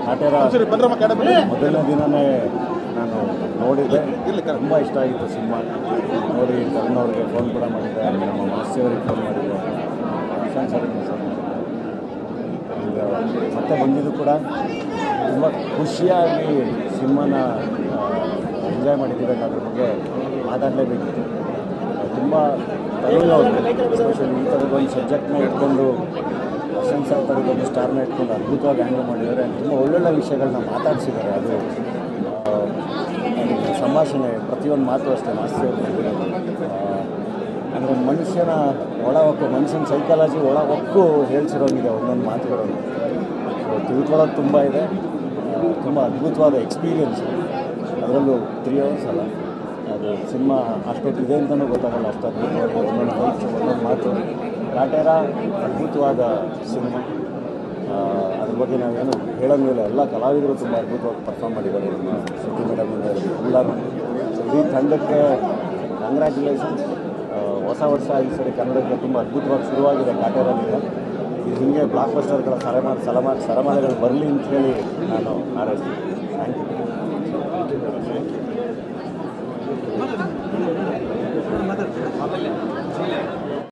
ಕಾಟೇರ ಮೊದಲನೇ ದಿನವೇ ನಾನು ನೋಡಿದ್ದೆ, ತುಂಬ ಇಷ್ಟ ಆಗಿತ್ತು ಸಿನಿಮಾ ನೋಡಿ. ತರುಣ್ ಅವ್ರಿಗೆ ಫೋನ್ ಕೂಡ ಮಾಡಿದ್ದೆ, ನಮ್ಮ ಮಾಸ್ತಿಯವರಿಗೆ ಫೋನ್ ಮಾಡಿದ್ದೆ, ಸರ್ಗೆ ಮತ್ತೆ ಬಂದಿದ್ದು ಕೂಡ ತುಂಬ ಖುಷಿಯಾಗಿ ಸಿನಿಮಾನ ಎಂಜಾಯ್ ಮಾಡಿದ್ದೀವಿ. ಅದ್ರ ಬಗ್ಗೆ ಮಾತಾಡಲೇಬೇಕಿತ್ತು. ತುಂಬ ತರುಣ್ ಅವರು ಎಸ್ಪೆಷಲಿ ಈ ಥರದೊಂದು ಸಬ್ಜೆಕ್ಟ್ನ ಇಟ್ಕೊಂಡು ಸರ್ ಥರದೊಂದು ಸ್ಟಾರ್ನ ಇಟ್ಕೊಂಡು ಅದ್ಭುತವಾಗಿ ಹ್ಯಾಂಡಲ್ ಮಾಡಿದ್ದಾರೆ. ತುಂಬ ಒಳ್ಳೊಳ್ಳೆ ವಿಷಯಗಳನ್ನ ಮಾತಾಡಿಸಿದ್ದಾರೆ. ಅದು ಸಂಭಾಷಣೆ ಪ್ರತಿಯೊಂದು ಮಾತು ಅಷ್ಟೇ ಮಾಸ್ತಿಯವರು ಅಂದರೆ ಮನುಷ್ಯನ ಮನುಷ್ಯನ ಸೈಕಾಲಜಿ ಹೊಕ್ಕು ಹೇಳ್ಸಿರೋಂಗಿದೆ ಒಂದೊಂದು ಮಾತುಗಳನ್ನು. ತಿಳ್ಕೊಳ್ಳೋದು ತುಂಬ ಇದೆ. ತುಂಬ ಅದ್ಭುತವಾದ ಎಕ್ಸ್ಪೀರಿಯನ್ಸ್. ಅದರಲ್ಲೂ 3 hours ಅಲ್ಲ, ಅದು ಸಿನಿಮಾ ಅಷ್ಟೊತ್ತಿದೆ ಅಂತಲೂ ಗೊತ್ತಾಗಲ್ಲ, ಅಷ್ಟು ಅದ್ಭುತವಾಗಿ ಒಂದೊಂದು ಮಾತು. ಕಾಟೇರ ಅದ್ಭುತವಾದ ಸಿನಿಮಾ. ಅದ್ರ ಬಗ್ಗೆ ನಾವೇನು ಹೇಳೋಂಗಿಲ್ಲ. ಎಲ್ಲ ಕಲಾವಿದರು ತುಂಬ ಅದ್ಭುತವಾಗಿ ಪರ್ಫಾರ್ಮ್ ಮಾಡಿದ್ದಾರೆ. ನಮ್ಮ ಶ್ರುತಿ ಮೇಡಮ್ ಎಲ್ಲರೂ. ಇಡೀ ತಂಡಕ್ಕೆ ಕಂಗ್ರ್ಯಾಚುಲೇಷನ್ಸ್. ಹೊಸ ವರ್ಷ ಈ ಸರಿ ಕನ್ನಡಕ್ಕೆ ತುಂಬ ಅದ್ಭುತವಾಗಿ ಶುರುವಾಗಿದೆ ಕಾಟೇರಲ್ಲಿಂದ. ಇದು ಹೀಗೆ ಬ್ಲಾಕ್ ಬಸ್ಟರ್ಗಳ ಸರಮಾಲೆಗಳು ಬರಲಿ ಅಂತ ಹೇಳಿ ನಾನು ಹಾರೈಸ್ತೀನಿ. Thank you.